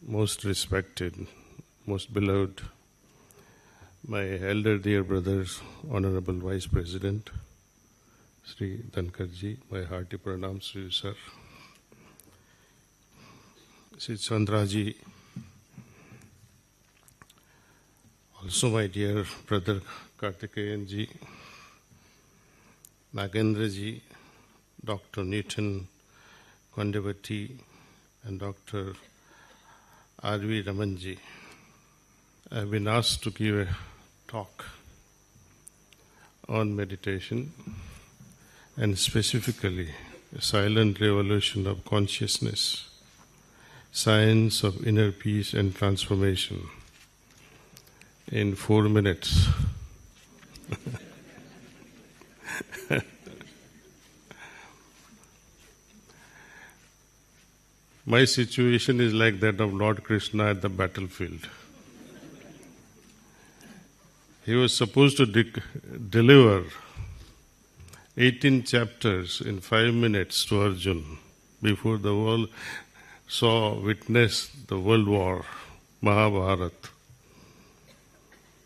most respected, most beloved, my elder dear brothers, Honorable Vice President, Sri Dhankarji, my hearty pranams to you, sir. Sri Chandraji, also my dear brother Kartikeyanji, Nagendraji, Dr. Newton, Kondavati, and Dr. R.V. Ramanji. I have been asked to give a talk on meditation and specifically a silent revolution of consciousness, science of inner peace and transformation in 4 minutes. My situation is like that of Lord Krishna at the battlefield. He was supposed to deliver 18 chapters in 5 minutes to Arjun before the world witnessed the world war, Mahabharata.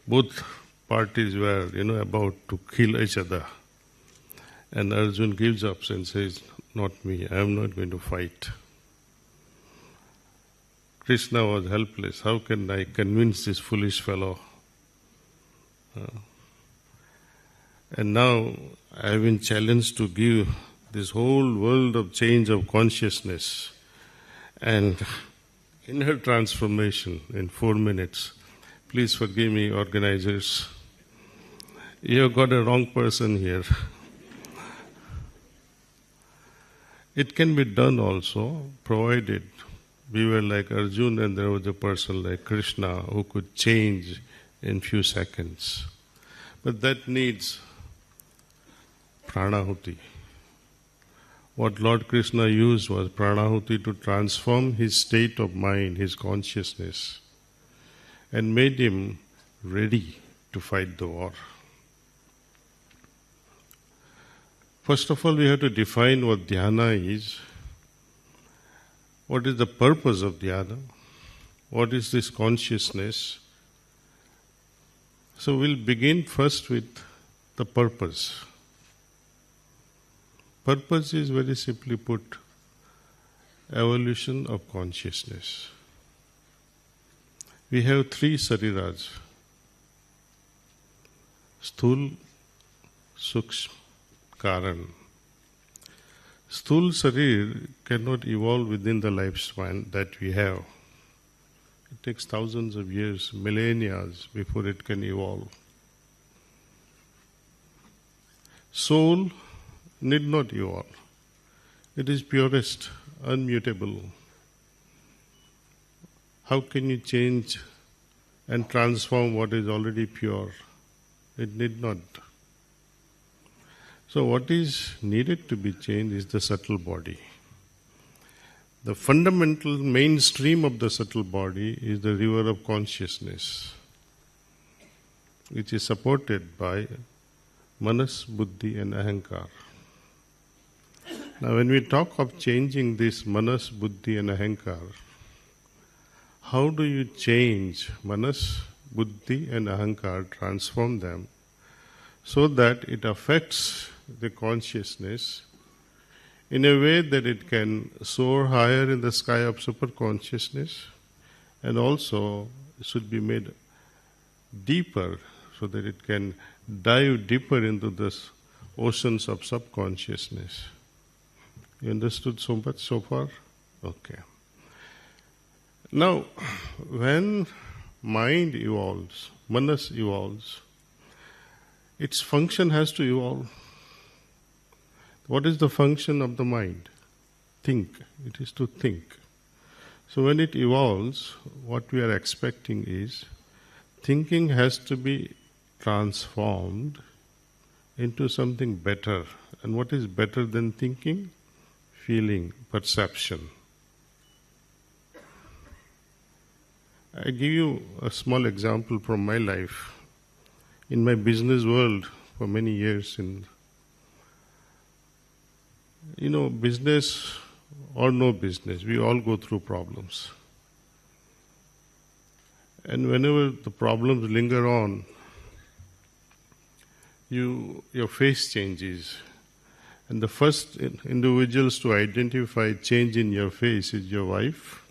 Both parties were, about to kill each other. And Arjun gives up and says, "Not me, I am not going to fight." Krishna was helpless. How can I convince this foolish fellow? And now I have been challenged to give this whole world of change of consciousness and inner transformation in 4 minutes. Please forgive me, organizers. You have got a wrong person here. It can be done also, provided we were like Arjun and there was a person like Krishna who could change in few seconds. But that needs pranahuti. What Lord Krishna used was pranahuti to transform his state of mind, his consciousness, and made him ready to fight the war. First of all, we have to define what dhyana is. What is the purpose of dhyana? What is this consciousness? So we'll begin first with the purpose. Purpose is very simply put, evolution of consciousness. We have 3 sariras: sthul, sukshma, karan. Sthul sarir cannot evolve within the lifespan that we have. It takes thousands of years, millennia before it can evolve. Soul need not evolve. It is purest, unmutable. How can you change and transform what is already pure? It need not. So what is needed to be changed is the subtle body. The fundamental mainstream of the subtle body is the river of consciousness, which is supported by manas, buddhi and ahankar. Now when we talk of changing this manas, buddhi and ahankar, how do you change manas, buddhi and ahankar, transform them so that it affects the consciousness in a way that it can soar higher in the sky of superconsciousness, and also it should be made deeper so that it can dive deeper into the oceans of subconsciousness. You understood so much so far? Okay. Now, when mind evolves, manas evolves, its function has to evolve. What is the function of the mind? Think. It is to think. So when it evolves, what we are expecting is thinking has to be transformed into something better. And what is better than thinking? Feeling, perception. I give you a small example from my life. In my business world for many years, business or no business, we all go through problems. And whenever the problems linger on, your face changes. And the first individuals to identify change in your face is your wife,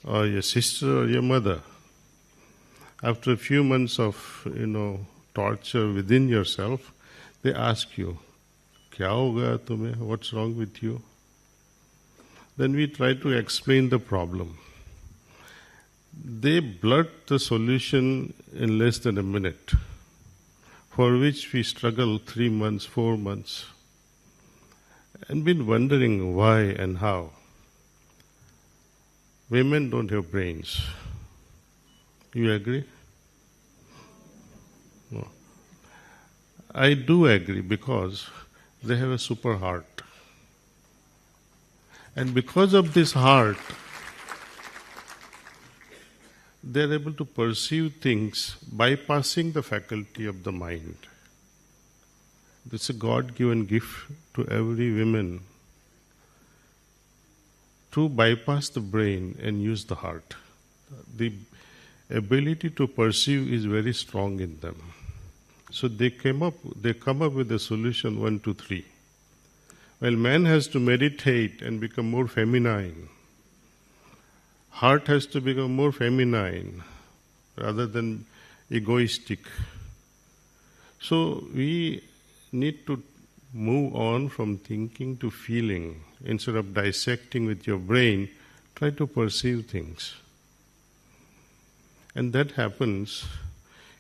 or your sister, or your mother. After a few months of, torture within yourself, they ask you, "Kya ho gaya tumhe? What's wrong with you?" Then we try to explain the problem. They blurt the solution in less than a minute, for which we struggle 3 months, 4 months, and been wondering why and how. Women don't have brains. You agree? No. I do agree, because they have a super heart. And because of this heart, they are able to perceive things bypassing the faculty of the mind. This is a God-given gift to every woman, to bypass the brain and use the heart. The ability to perceive is very strong in them. So they come up with a solution 1, 2, 3. While man has to meditate and become more feminine, heart has to become more feminine rather than egoistic. So we need to move on from thinking to feeling. Instead of dissecting with your brain, try to perceive things. And that happens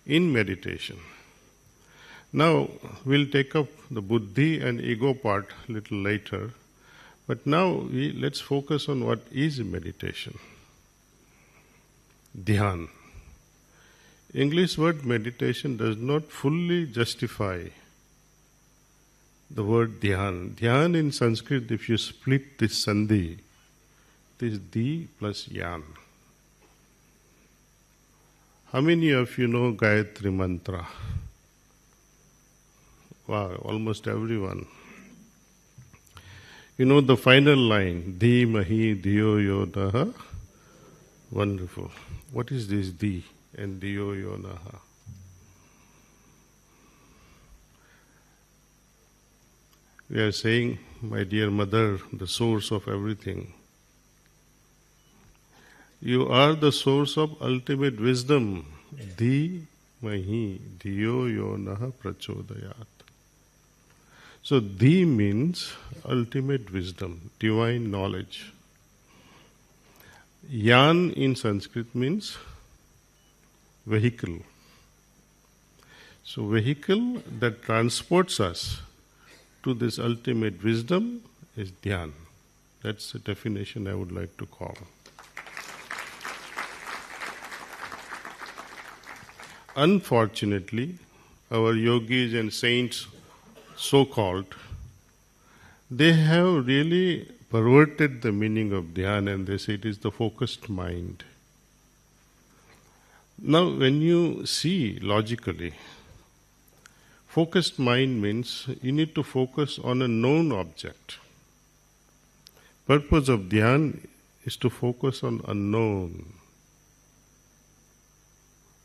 in meditation. Now, we'll take up the buddhi and ego part a little later. But now, let's focus on what is meditation. Dhyan. English word meditation does not fully justify the word dhyan. Dhyan in Sanskrit, if you split this sandhi, it is di plus yan. How many of you know Gayatri Mantra? Wow, almost everyone. You know the final line, Di Mahi Diyo Yo Naha. Wonderful. What is this Di and Diyo Yo Naha? We are saying, my dear mother, the source of everything. You are the source of ultimate wisdom. Di Mahi Diyo Yo Naha Prachodayat. So, Di means ultimate wisdom, divine knowledge. Yan in Sanskrit means vehicle. So, vehicle that transports us to this ultimate wisdom is Dhyan. That's the definition I would like to call. Unfortunately, our yogis and saints, so-called, they have really perverted the meaning of dhyan, and they say it is the focused mind. Now, when you see logically, focused mind means you need to focus on a known object. Purpose of dhyan is to focus on unknown.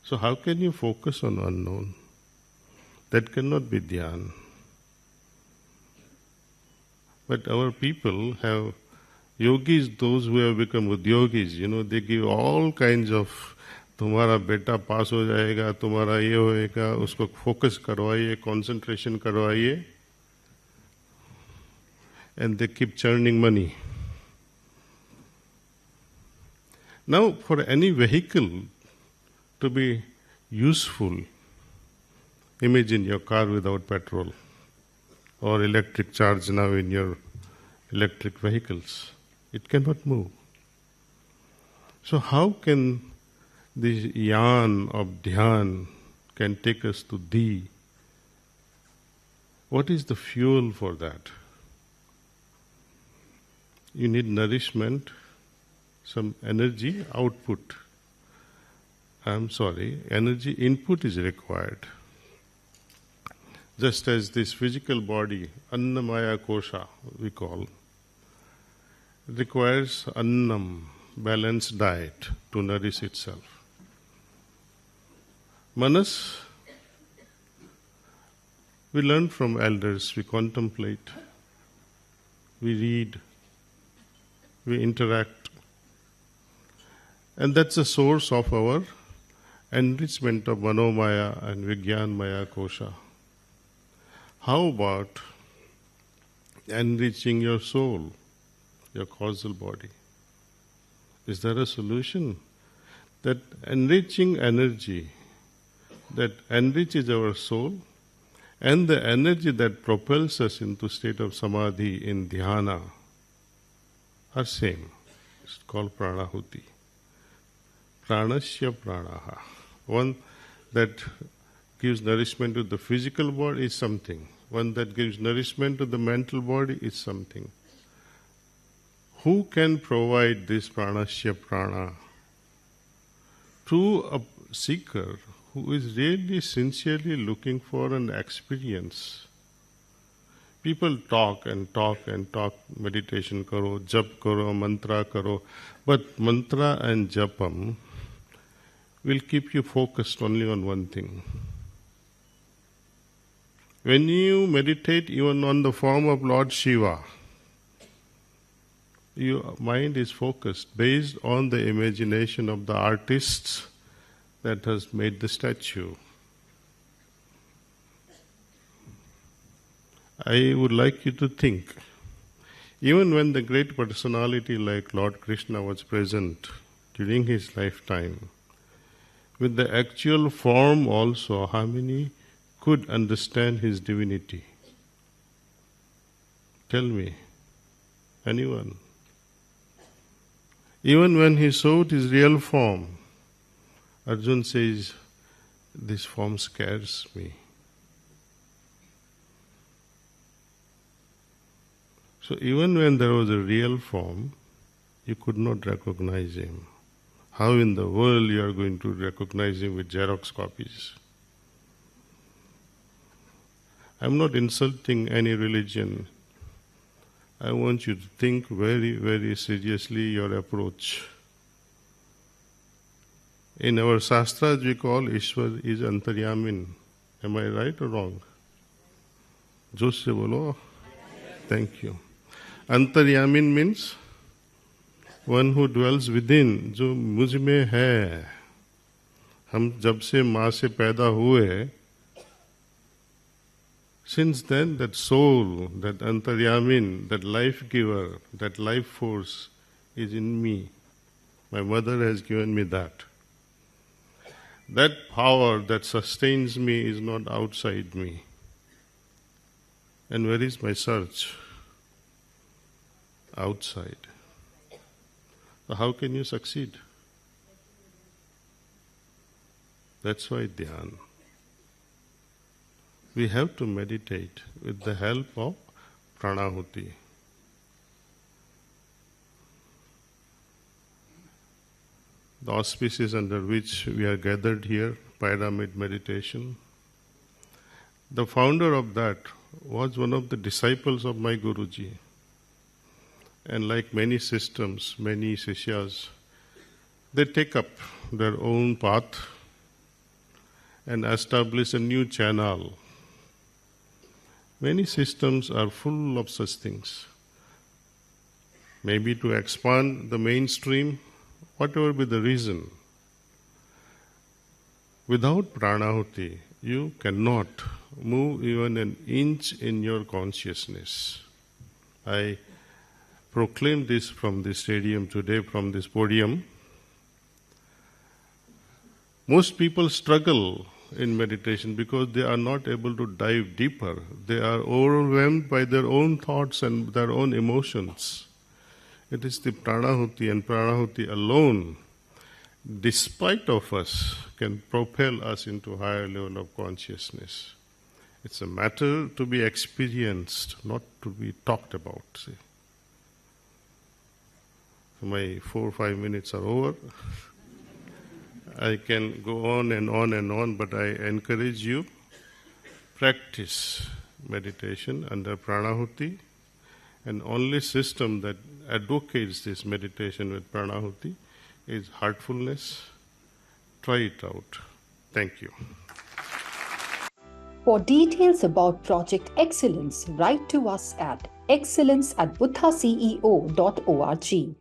So how can you focus on unknown? That cannot be dhyan. But our people have yogis, those who have become udyogis, they give all kinds of, तुम्हारा बेटा पास हो जाएगा, तुम्हारा ये होएगा, उसको focus करवाइए, concentration करवाइए, and they keep churning money. Now, for any vehicle to be useful, imagine your car without petrol, or electric charge now in your electric vehicles. It cannot move. So how can this yan of dhyan can take us to Di? What is the fuel for that? You need nourishment, some energy output. Energy input is required. Just as this physical body, Annamaya Kosha, we call, requires annam, balanced diet to nourish itself. Manas, we learn from elders, we contemplate, we read, we interact. And that's the source of our enrichment of Manomaya and Vijnanmaya Kosha. How about enriching your soul, your causal body? Is there a solution? That enriching energy that enriches our soul and the energy that propels us into state of samadhi in dhyana are same. It's called pranahuti. Pranasya pranaha. One that gives nourishment to the physical body is something. One that gives nourishment to the mental body is something. Who can provide this pranasya prana? To a seeker who is really sincerely looking for an experience. People talk and talk and talk, meditation karo, jap karo, mantra karo, but mantra and japam will keep you focused only on one thing. When you meditate even on the form of Lord Shiva, your mind is focused based on the imagination of the artists that has made the statue. I would like you to think, even when the great personality like Lord Krishna was present during his lifetime, with the actual form also, how many could understand his divinity? Tell me, anyone? Even when he showed his real form, Arjun says, this form scares me. So even when there was a real form, you could not recognize him. How in the world you are going to recognize him with Xerox copies? I am not insulting any religion. I want you to think very, very seriously your approach. In our Shastras we call Ishwar is Antaryamin. Am I right or wrong? Josh se bolo. Thank you. Antaryamin means one who dwells within, जो मुझ में है. हम जब से माँ से पैदा हुए, since then that soul, that Antaryamin, that life giver, that life force is in me. My mother has given me that. That power that sustains me is not outside me. And where is my search? Outside. So how can you succeed? That's why dhyan. We have to meditate with the help of pranahuti. The auspices under which we are gathered here, pyramid meditation. The founder of that was one of the disciples of my Guruji. And like many systems, many sishyas, they take up their own path and establish a new channel. Many systems are full of such things. Maybe to expand the mainstream, whatever be the reason. Without pranahuti, you cannot move even an inch in your consciousness. I proclaim this from this stadium today, from this podium. Most people struggle in meditation because they are not able to dive deeper. They are overwhelmed by their own thoughts and their own emotions. It is the pranahuti and pranahuti alone, despite of us, can propel us into higher level of consciousness. It's a matter to be experienced, not to be talked about. See. My 4 or 5 minutes are over. I can go on and on and on, but I encourage you, practice meditation under pranahuti And only system that advocates this meditation with pranahuti is heartfulness. Try it out. Thank you. For details about Project Excellence, write to us at excellence@buddhaceo.org.